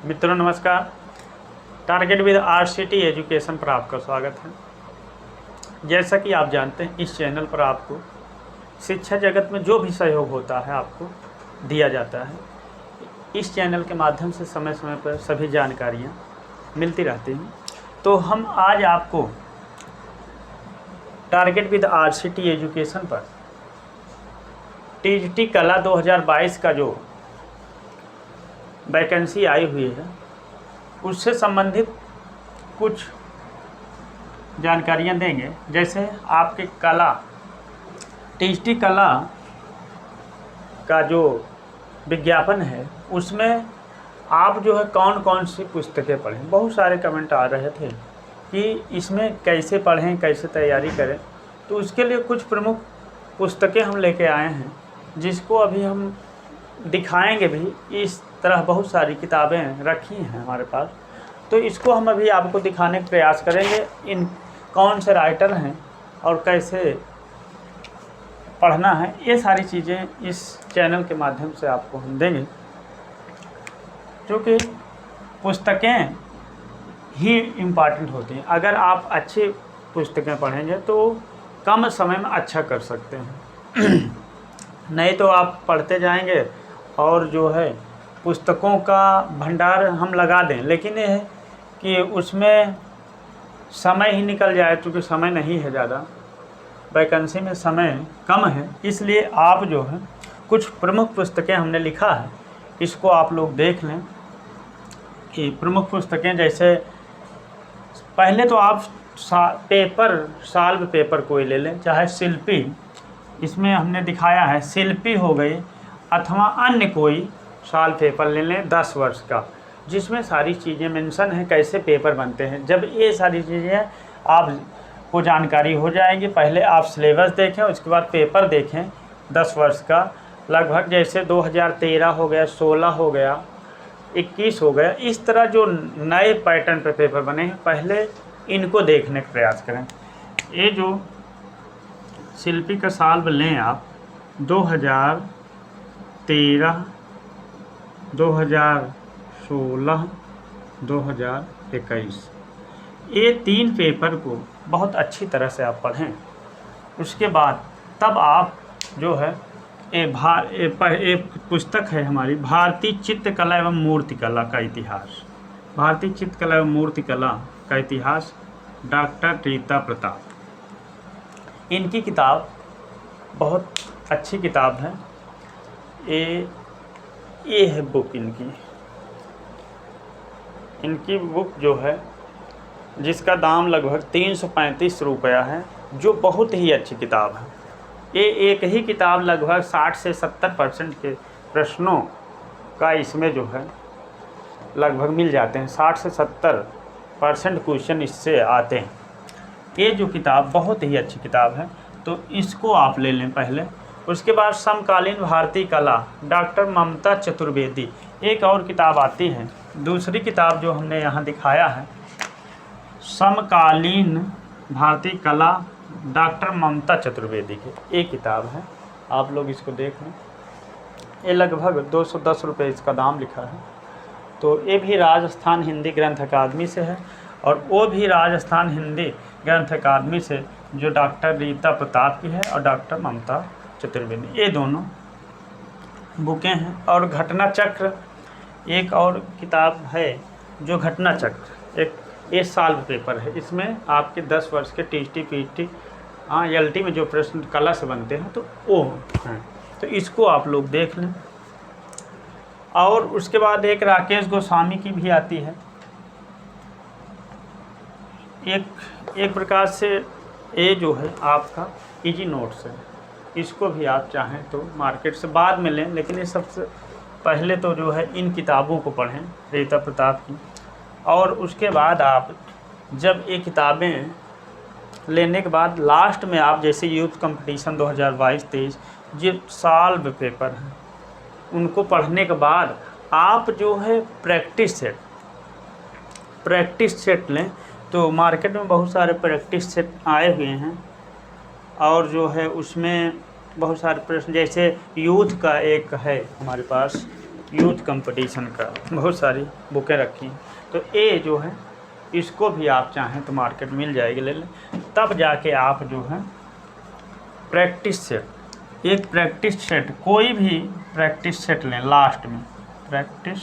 मित्रों नमस्कार। Target with RCT education पर आपका स्वागत है। जैसा कि आप जानते हैं, इस चैनल पर आपको शिक्षा जगत में जो भी सहयोग होता है आपको दिया जाता है। इस चैनल के माध्यम से समय समय पर सभी जानकारियाँ मिलती रहती हैं। तो हम आज आपको टारगेट विद आरसीटी एजुकेशन पर टीजीटी कला 2022 का जो वैकेंसी आई हुई है उससे संबंधित कुछ जानकारियाँ देंगे। जैसे आपके कला टीजीटी कला का जो विज्ञापन है उसमें आप जो है कौन कौन सी पुस्तकें पढ़ें। बहुत सारे कमेंट आ रहे थे कि इसमें कैसे पढ़ें, कैसे तैयारी करें। तो उसके लिए कुछ प्रमुख पुस्तकें हम लेके आए हैं जिसको अभी हम दिखाएंगे भी। इस तरह बहुत सारी किताबें रखी हैं हमारे पास, तो इसको हम अभी आपको दिखाने का प्रयास करेंगे। इन कौन से राइटर हैं और कैसे पढ़ना है, ये सारी चीज़ें इस चैनल के माध्यम से आपको हम देंगे। क्योंकि पुस्तकें ही इम्पॉर्टेंट होती हैं। अगर आप अच्छी पुस्तकें पढ़ेंगे तो कम समय में अच्छा कर सकते हैं। नहीं तो आप पढ़ते जाएंगे और जो है पुस्तकों का भंडार हम लगा दें, लेकिन ये है कि उसमें समय ही निकल जाए। क्योंकि समय नहीं है ज़्यादा, वैकेंसी में समय कम है, इसलिए आप जो है कुछ प्रमुख पुस्तकें हमने लिखा है, इसको आप लोग देख लें कि प्रमुख पुस्तकें। जैसे पहले तो आप साल्व पेपर कोई ले लें, चाहे शिल्पी, इसमें हमने दिखाया है शिल्पी हो गई, अथवा अन्य कोई साल पेपर ले लें 10 वर्ष का, जिसमें सारी चीज़ें मेंशन हैं कैसे पेपर बनते हैं। जब ये सारी चीज़ें आपको जानकारी हो जाएगी, पहले आप सिलेबस देखें, उसके बाद पेपर देखें 10 वर्ष का। लगभग जैसे 2013 हो गया, 16 हो गया, 21 हो गया, इस तरह जो नए पैटर्न पे पेपर बने हैं पहले इनको देखने का प्रयास करें। ये जो शिल्पी का साल लें आप 2013, 2016, 2021, ये 3 पेपर को बहुत अच्छी तरह से आप पढ़ें। उसके बाद तब आप जो है एक पुस्तक है हमारी, भारतीय चित्रकला एवं मूर्तिकला का इतिहास। भारतीय चित्रकला एवं मूर्तिकला का इतिहास, डॉक्टर रीता प्रताप। इनकी किताब बहुत अच्छी किताब है। ये है बुक इनकी बुक जो है, जिसका दाम लगभग 335 रुपया है, जो बहुत ही अच्छी किताब है। ये एक ही किताब लगभग 60 से 70% के प्रश्नों का इसमें जो है लगभग मिल जाते हैं। 60 से 70% क्वेश्चन इससे आते हैं। ये जो किताब बहुत ही अच्छी किताब है, तो इसको आप ले लें पहले। उसके बाद समकालीन भारतीय कला, डॉक्टर ममता चतुर्वेदी, एक और किताब आती है। दूसरी किताब जो हमने यहाँ दिखाया है, समकालीन भारतीय कला, डॉक्टर ममता चतुर्वेदी की एक किताब है। आप लोग इसको देख लें। ये लगभग 210 रुपये इसका दाम लिखा है। तो ये भी राजस्थान हिंदी ग्रंथ अकादमी से है, और वो भी राजस्थान हिंदी ग्रंथ अकादमी से जो डॉक्टर रीता प्रताप की है और डॉक्टर ममता चतुर्वेदी, ये दोनों बुकें हैं। और घटना चक्र एक और किताब है, जो घटना चक्र एक साल पेपर है। इसमें आपके 10 वर्ष के टीजीटी, पीजीटी, एलटी में जो प्रश्न कला से बनते हैं तो वो हैं। तो इसको आप लोग देख लें। और उसके बाद एक राकेश गोस्वामी की भी आती है। एक प्रकार से ये जो है आपका इजी नोट्स है। इसको भी आप चाहें तो मार्केट से बाद में लें, लेकिन ये सबसे पहले तो जो है इन किताबों को पढ़ें, रीता प्रताप की। और उसके बाद आप जब ये किताबें लेने के बाद लास्ट में आप जैसे यूथ कंपटीशन 2022-23 जो सॉल्व पेपर हैं उनको पढ़ने के बाद आप जो है प्रैक्टिस सेट लें। तो मार्केट में बहुत सारे प्रैक्टिस सेट आए हुए हैं, और जो है उसमें बहुत सारे प्रश्न, जैसे यूथ का एक है हमारे पास, यूथ कंपटीशन का बहुत सारी बुकें रखी हैं। तो ये जो है इसको भी आप चाहें तो मार्केट मिल जाएगी, ले लें। तब जाके आप जो है प्रैक्टिस सेट, एक प्रैक्टिस सेट, कोई भी प्रैक्टिस सेट लें, लास्ट में प्रैक्टिस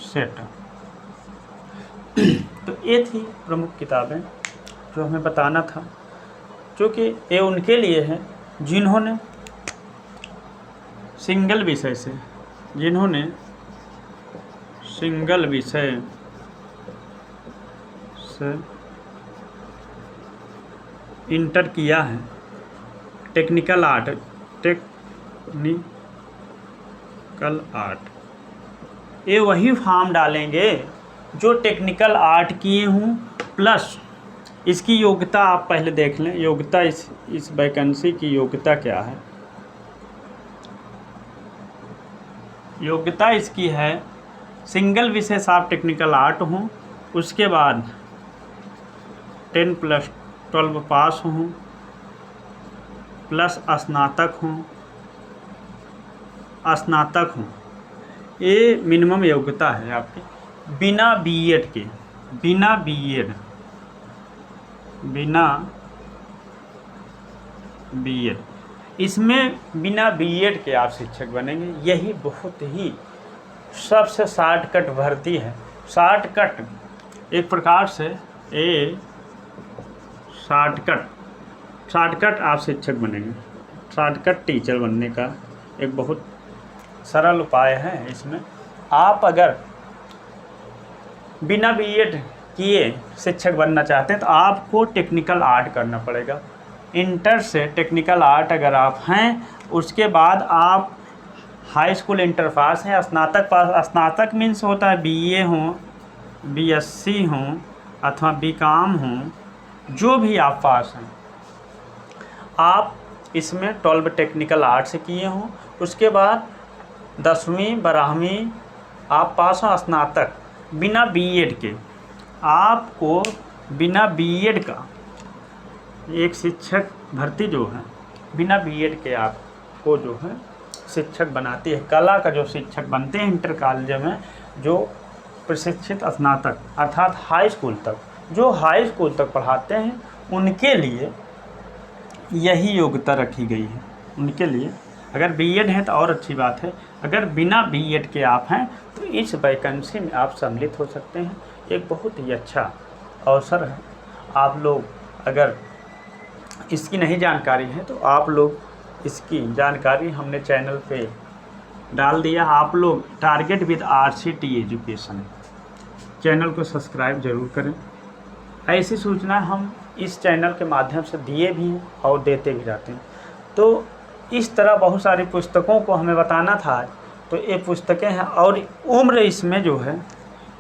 सेट। तो ये थी प्रमुख किताबें जो हमें बताना था, क्योंकि ये उनके लिए है जिन्होंने सिंगल विषय से इंटर किया है। टेक्निकल आर्ट ये वही फॉर्म डालेंगे जो टेक्निकल आर्ट किए हों, प्लस इसकी योग्यता आप पहले देख लें। योग्यता इस वैकेंसी की योग्यता क्या है। योग्यता इसकी है सिंगल विषय से आप टेक्निकल आर्ट हों, उसके बाद 10+12 पास हों, प्लस स्नातक हों। ये मिनिमम योग्यता है आपकी। बिना बीएड इसमें बिना बीएड के आप शिक्षक बनेंगे। यही बहुत ही सबसे शॉर्टकट भर्ती है। शॉर्टकट एक प्रकार से शॉर्टकट आप शिक्षक बनेंगे। शॉर्टकट टीचर बनने का एक बहुत सरल उपाय है। इसमें आप अगर बिना बीएड किए शिक्षक बनना चाहते हैं तो आपको टेक्निकल आर्ट करना पड़ेगा। इंटर से टेक्निकल आर्ट अगर आप हैं, उसके बाद आप हाई स्कूल इंटर पास हैं, स्नातक पास। स्नातक मीन्स होता है बीए हो, बीएससी हो अथवा बीकॉम हो, जो भी आप पास हैं, आप इसमें 12 टेक्निकल आर्ट से किए हों। उसके बाद 10वीं 12वीं आप पास हो, स्नातक बिना बीएड के। आपको बिना बीएड का एक शिक्षक भर्ती जो है बिना बीएड के आपको जो है शिक्षक बनाती है। कला का जो शिक्षक बनते हैं इंटर कॉलेज में, जो प्रशिक्षित स्नातक अर्थात हाई स्कूल तक, जो हाई स्कूल तक पढ़ाते हैं, उनके लिए यही योग्यता रखी गई है। उनके लिए अगर बीएड है तो और अच्छी बात है। अगर बिना बीएड के आप हैं तो इस वैकेंसी में आप सम्मिलित हो सकते हैं। एक बहुत ही अच्छा अवसर है। आप लोग अगर इसकी नहीं जानकारी है तो आप लोग इसकी जानकारी हमने चैनल पे डाल दिया। आप लोग target with RCT education channel को सब्सक्राइब ज़रूर करें। ऐसी सूचना हम इस चैनल के माध्यम से दिए भी हैं और देते भी रहते हैं। तो इस तरह बहुत सारी पुस्तकों को हमें बताना था। तो ये पुस्तकें हैं और उम्र इसमें जो है,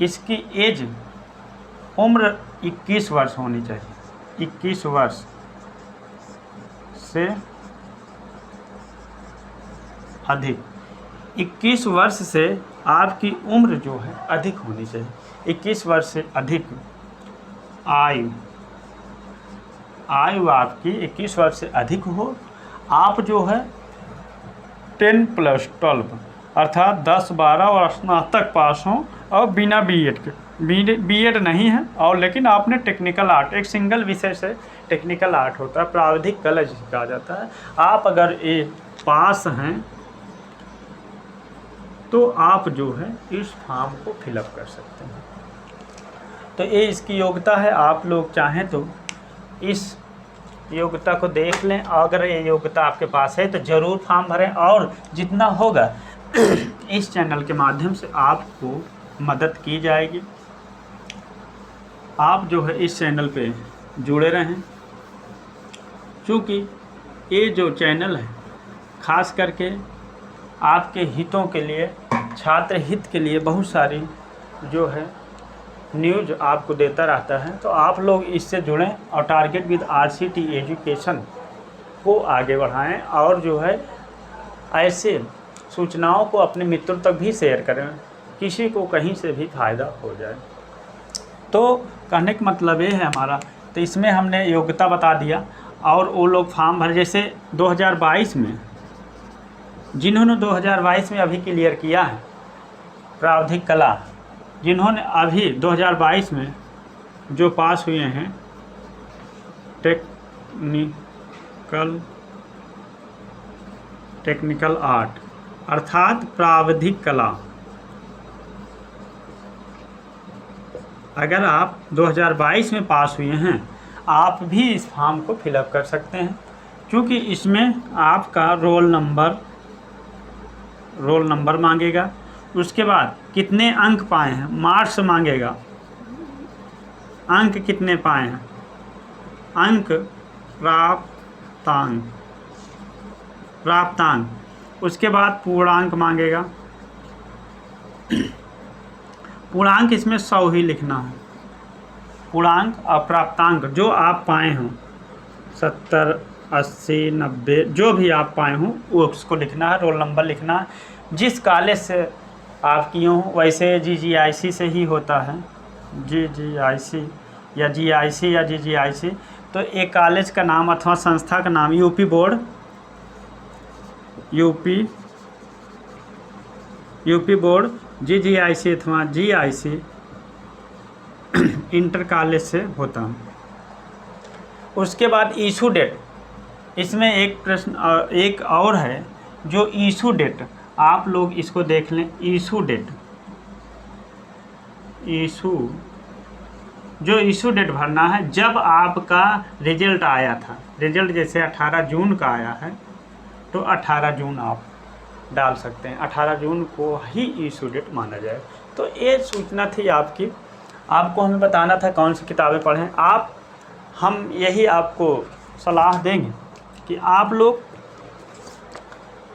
इसकी एज उम्र 21 वर्ष होनी चाहिए। 21 वर्ष से अधिक, 21 वर्ष से आपकी उम्र जो है अधिक होनी चाहिए। 21 वर्ष से अधिक आयु आपकी 21 वर्ष से अधिक हो। आप जो है 10+12 अर्थात 10-12 और स्नातक पास हों और बिना बीएड के। बीएड नहीं है और लेकिन आपने टेक्निकल आर्ट, एक सिंगल विषय से टेक्निकल आर्ट होता है, प्राविधिक कला जिसे कहा जाता है। आप अगर ये पास हैं तो आप जो है इस फॉर्म को फिलअप कर सकते हैं। तो ये इसकी योग्यता है। आप लोग चाहें तो इस योग्यता को देख लें। अगर ये योग्यता आपके पास है तो ज़रूर फॉर्म भरें और जितना होगा इस चैनल के माध्यम से आपको मदद की जाएगी। आप जो है इस चैनल पे जुड़े रहें, क्योंकि ये जो चैनल है खास करके आपके हितों के लिए, छात्र हित के लिए बहुत सारी जो है न्यूज़ आपको देता रहता है। तो आप लोग इससे जुड़ें और टारगेट विद RCT एजुकेशन को आगे बढ़ाएं और जो है ऐसे सूचनाओं को अपने मित्रों तक भी शेयर करें, किसी को कहीं से भी फ़ायदा हो जाए। तो कहने का मतलब ये है हमारा। तो इसमें हमने योग्यता बता दिया और वो लोग फॉर्म भर, जैसे 2022 में जिन्होंने 2022 में अभी क्लियर किया है प्रावधिक कला, जिन्होंने अभी 2022 में जो पास हुए हैं टेक्निकल आर्ट अर्थात प्रावधिक कला, अगर आप 2022 में पास हुए हैं आप भी इस फॉर्म को फिलअप कर सकते हैं, क्योंकि इसमें आपका रोल नंबर मांगेगा, उसके बाद कितने अंक पाए हैं, मार्क्स मांगेगा, अंक कितने पाए हैं, अंक प्राप्तांक, उसके बाद पूर्णांक मांगेगा। पूर्णांक इसमें 100 ही लिखना है, पूर्णांक और प्राप्तांक जो आप पाए हों 70, 80, 90 जो भी आप पाए हों वो उसको लिखना है, रोल नंबर लिखना है। जिस कॉलेज से आप किए हों, वैसे GGIC से ही होता है, GGIC या GIC या GGIC, तो एक कॉलेज का नाम अथवा संस्था का नाम, यूपी बोर्ड, GGIC अथवा GIC इंटर कॉलेज से होता है। उसके बाद इशू डेट, इसमें एक प्रश्न एक और है जो इशू डेट, आप लोग इसको देख लें। इशू डेट भरना है जब आपका रिजल्ट आया था। रिजल्ट जैसे 18 जून का आया है तो 18 जून आप डाल सकते हैं, 18 जून को ही इशू डेट माना जाए। तो ये सूचना थी आपकी, आपको हमें बताना था कौन सी किताबें पढ़ें। हम यही आपको सलाह देंगे कि आप लोग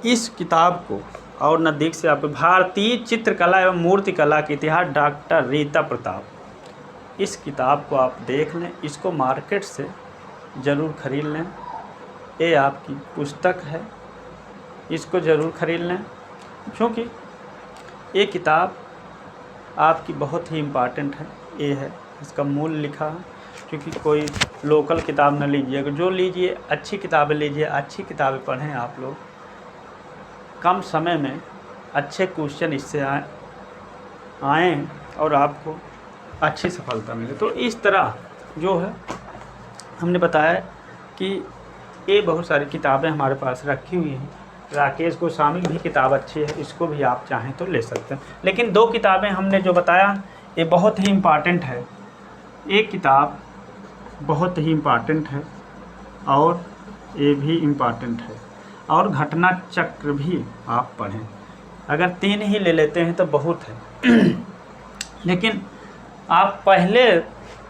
इस किताब को और नज़दीक से आप भारतीय चित्रकला एवं मूर्तिकला के इतिहास डॉक्टर रीता प्रताप, इस किताब को आप देख लें, इसको मार्केट से ज़रूर ख़रीद लें। ये आपकी पुस्तक है, इसको ज़रूर ख़रीद लें, क्योंकि ये किताब आपकी बहुत ही इम्पॉर्टेंट है। ये है, इसका मूल्य लिखा है, क्योंकि कोई लोकल किताब न लीजिएगा, जो लीजिए अच्छी किताबें लीजिए, अच्छी किताबें पढ़ें। आप लोग कम समय में अच्छे क्वेश्चन इससे आएँ और आपको अच्छी सफलता मिले। तो इस तरह जो है हमने बताया कि ये बहुत सारी किताबें हमारे पास रखी हुई हैं। राकेश गोस्वामी की भी किताब अच्छी है, इसको भी आप चाहें तो ले सकते हैं। लेकिन 2 किताबें हमने जो बताया ये बहुत ही इम्पॉर्टेंट है। एक किताब बहुत ही इम्पॉर्टेंट है और ये भी इम्पॉर्टेंट है, और घटना चक्र भी आप पढ़ें। अगर 3 ही ले लेते हैं तो बहुत है लेकिन आप पहले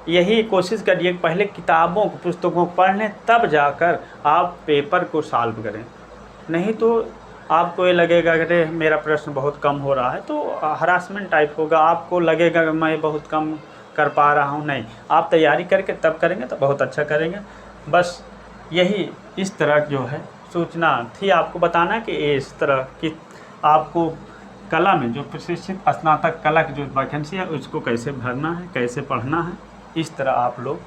यही कोशिश करिए कि पहले किताबों को, पुस्तकों को पढ़ लें, तब जाकर आप पेपर को सॉल्व करें। नहीं तो आपको ये लगेगा कि अरे मेरा प्रश्न बहुत कम हो रहा है, तो हरासमेंट टाइप होगा, आपको लगेगा कि मैं बहुत कम कर पा रहा हूँ। नहीं, आप तैयारी करके तब करेंगे तो बहुत अच्छा करेंगे। बस यही इस तरह जो है सूचना थी आपको बताना कि इस तरह की आपको कला में जो प्रशिक्षित स्नातक कला की जो वैकेंसी है उसको कैसे भरना है, कैसे पढ़ना है, इस तरह आप लोग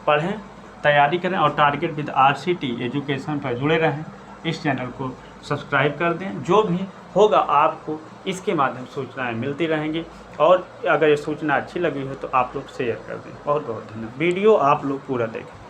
पढ़ें, तैयारी करें और टारगेट विद RCT एजुकेशन पर जुड़े रहें। इस चैनल को सब्सक्राइब कर दें, जो भी होगा आपको इसके माध्यम से सूचनाएं मिलती रहेंगी। और अगर ये सूचना अच्छी लगी हो तो आप लोग शेयर कर दें। बहुत बहुत धन्यवाद। वीडियो आप लोग पूरा देखें।